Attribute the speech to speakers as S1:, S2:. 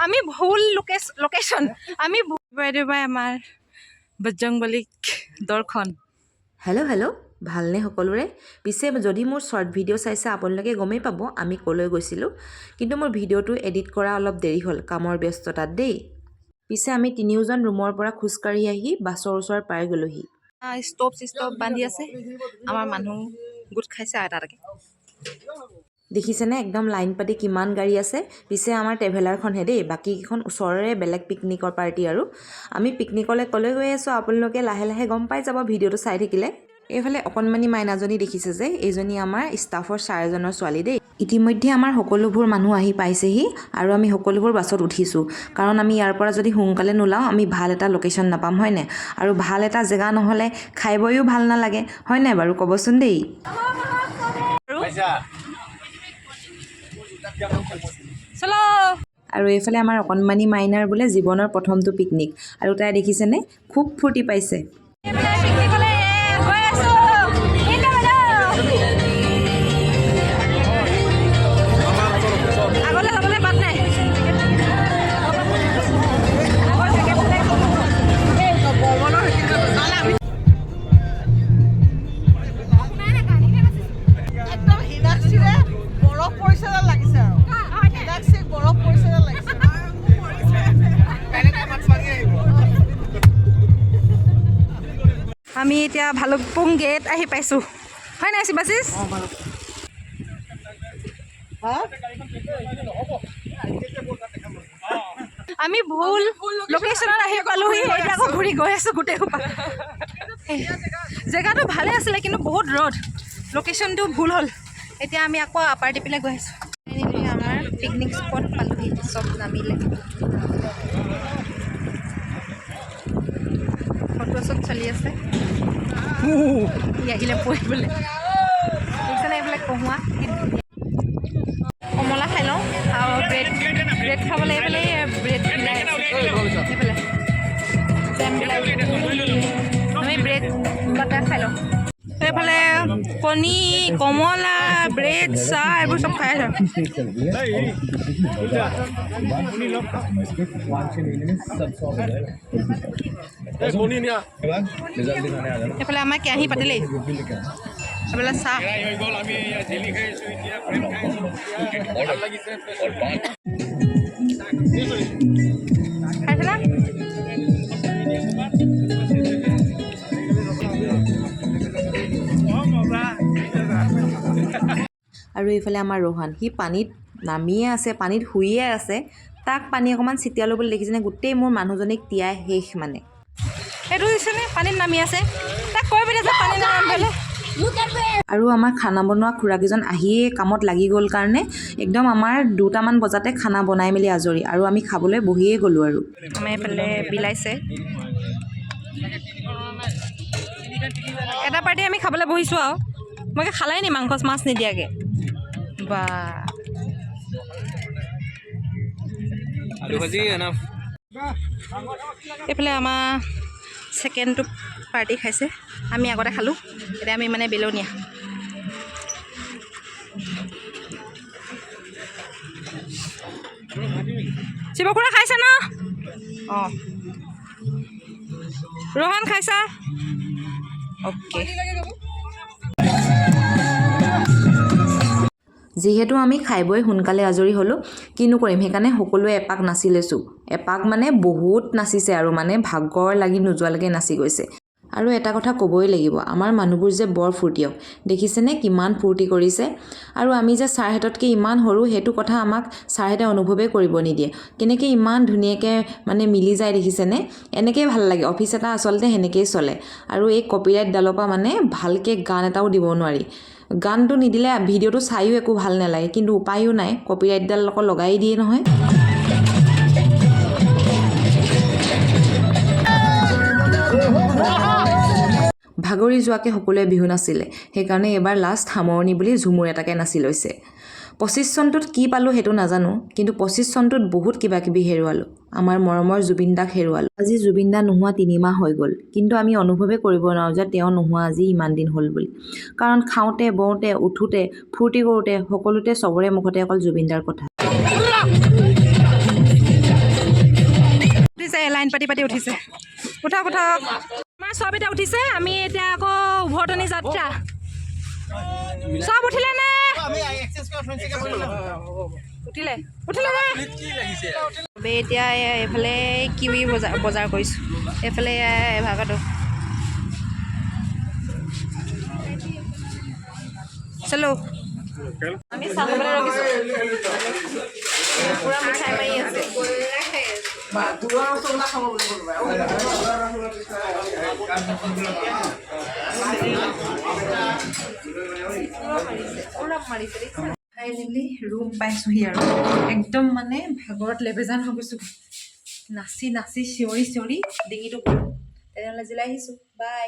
S1: আমি ভুল লোকেশন আমি বাইদেউ বাই আমাৰ বজৰংবলীক দৰ্শন।
S2: হেল্ল' ভালনে সকলোৰে? পিছে যদি মোৰ শ্বৰ্ট ভিডিঅ' চাইছে আপোনালোকে গমেই পাব আমি ক'লৈ গৈছিলোঁ, কিন্তু মোৰ ভিডিঅ'টো এডিট কৰা অলপ দেৰি হ'ল কামৰ ব্যস্ততাত দেই। পিছে আমি তিনিওজন ৰুমৰ পৰা খোজকাঢ়ি আহি বাছৰ ওচৰ পাই গ'লোহি।
S1: ষ্টপ বান্ধি আছে, আমাৰ মানুহ গোট খাইছে এটাকে।
S2: দেখিছেনে একদম লাইন পাতি কিমান গাড়ী আছে। পিছে আমাৰ ট্ৰেভেলাৰখনহে দেই, বাকীকেইখন ওচৰৰে বেলেগ পিকনিকৰ পাৰ্টি। আৰু আমি পিকনিকলৈ ক'লৈ গৈ আছোঁ আপোনালোকে লাহে লাহে গম পাই যাব ভিডিঅ'টো চাই থাকিলে। এইফালে অকণমানি মাইনাজনী দেখিছে যে, এইজনী আমাৰ ষ্টাফৰ ছাৰ এজনৰ ছোৱালী দেই। ইতিমধ্যে আমাৰ সকলোবোৰ মানুহ আহি পাইছেহি আৰু আমি সকলোবোৰ বাছত উঠিছোঁ, কাৰণ আমি ইয়াৰ পৰা যদি সোনকালে নোলাওঁ আমি ভাল এটা লোকেশ্যন নাপাম, হয় নাই? আৰু ভাল এটা জেগা নহ'লে খাই বৈও ভাল নালাগে, হয় নাই বাৰু ক'বচোন দেই। আৰু এইফালে আমাৰ অকণমানি মাইনাৰ বোলে জীৱনৰ প্ৰথমটো পিকনিক, আৰু তাই দেখিছেনে খুব ফূৰ্তি পাইছে।
S1: আমি এতিয়া ভালুকপুং গেট আহি পাইছোঁ, হয় নাই শিৱাশিষ? আমি ভুল লোকেশ্যনত আহি পালোহি, এতিয়া আকৌ ঘূৰি গৈ আছোঁ গোটেই সোপা। জেগাটো ভালে আছিলে কিন্তু বহুত ৰ'দ, লোকেশ্যনটো ভুল হ'ল। এতিয়া আমি আকৌ আপাৰ টিপিলে গৈ আছোঁ। আমাৰ পিকনিক স্পট পালোহি, চব নামিলে। ফটো চব চলি আছে, আহিলে পঢ়িবলৈ দেখিছেনে? এইবিলাক কহুৱা কমলা খাই লওঁ আৰু ব্ৰেড খাবলৈ এইফালে ব্ৰেড মিলাই সেইফালে আমি ব্ৰেড বাটাৰ খাই লওঁ। এইফালে কণী, কমলা, ব্ৰেড, চাহ এইবোৰ চব খাই আছোঁ। এইফালে আমাৰ কেৰাহী পাতিলেই, এইফালে চাহ। খাইছিলা?
S2: আৰু এইফালে আমাৰ ৰোহান, সি পানীত নামিয়ে আছে, পানীত শুইয়ে আছে। তাক পানী অকণমান ছিটিয়ালোঁ বুলি দেখিছেনে, গোটেই মোৰ মানুহজনীক তিয়াই শেষ মানে।
S1: এইটো দিছেনে পানীত নামি আছে, তাক কৈ পিনে যে পানী নামিবলৈ।
S2: আৰু আমাৰ খানা বনোৱা খুৰাকেইজন আহিয়ে কামত লাগি গ'ল কাৰণে একদম আমাৰ 2টামান বজাতে খানা বনাই মেলি আজৰি, আৰু আমি খাবলৈ বহিয়ে গ'লোঁ। আৰু
S1: আমাৰ এইফালে বিলাইছে এটা পাৰ্টি, আমি খাবলৈ বহিছোঁ আৰু মই খালাই নি মাংস মাছ নিদিয়াকৈ বা। এইফালে আমাৰ ছেকেণ্ডটো পাৰ্টি খাইছে, আমি আগতে খালোঁ, এতিয়া আমি মানে বেলনীয়া। শিৱখুৰা খাইছা ন? অঁ ৰোহন খাইছা? অ'কে।
S2: যিহেতু আমি খাই বৈ সোনকালে আজৰি হ'লোঁ, কিনো কৰিম, সেইকাৰণে সকলোৱে এপাক নাচি লৈছোঁ। এপাক মানে বহুত নাচিছে, আৰু মানে ভাগৰ লাগি নোযোৱালৈকে নাচি গৈছে। আৰু এটা কথা ক'বই লাগিব, আমাৰ মানুহবোৰ যে বৰ ফূৰ্তিয়ক, দেখিছেনে কিমান ফূৰ্তি কৰিছে। আৰু আমি যে ছাৰহেঁততকৈ ইমান সৰু, সেইটো কথা আমাক ছাৰহেঁতে অনুভৱেই কৰিব নিদিয়ে। কেনেকৈ ইমান ধুনীয়াকৈ মানে মিলি যায় দেখিছেনে? এনেকৈয়ে ভাল লাগে, অফিচ এটা আচলতে সেনেকৈয়ে চলে। আৰু এই কপিৰাইটডালৰ পৰা মানে ভালকৈ গান এটাও দিব নোৱাৰি। গানটো নিদিলে ভিডিঅ'টো চায়ো একো ভাল নালাগে, কিন্তু উপায়ো নাই, কপিৰাইটডাল আকৌ লগাই দিয়ে নহয়। ভাগৰি যোৱাকৈ সকলোৱে বিহু নাছিলে, সেইকাৰণে এইবাৰ লাষ্ট সামৰণি বুলি ঝুমুৰ এটাকে নাচি লৈছে। 25 চনটোত কি পালোঁ সেইটো নাজানো, কিন্তু 25 চনটোত বহুত কিবা কিবি হেৰুৱালোঁ। আমাৰ মৰমৰ জুবিন দাক হেৰুৱালোঁ। আজি জুবিন দা নোহোৱা 3 মাহ হৈ গ'ল, কিন্তু আমি অনুভৱেই কৰিব নোৱাৰোঁ যে তেওঁ নোহোৱা আজি ইমান দিন হ'ল বুলি। কাৰণ খাওঁতে, বওঁতে, উঠোঁতে, ফূৰ্তি কৰোঁতে সকলোতে চবৰে মুখতে অকল জুবিন দাৰ কথা।
S1: লাইন পাতি পাতি উঠিছে উঠক উঠক আমাৰ চব এতিয়া উঠিছে আমি এতিয়া আকৌ উভতনি যাত্ৰা চব উঠিলে নে উঠিলে উঠিলে নে এতিয়া এইফালে কিৱি বজাৰ কৰিছোঁ এইফালে এভাকাডো চলো আমি চাবলৈ ৰখিছোঁ পুৰা মিঠাই মাৰি আছে ফাইনেলি ৰুম পাইছোঁহি আৰু একদম মানে ভাগৰত লেবেজান হৈ গৈছোঁ নাচি নাচি চিঞৰি চিঞৰি ডিঙিটো তেনেহ'লে জিলাই আহিছোঁ বাই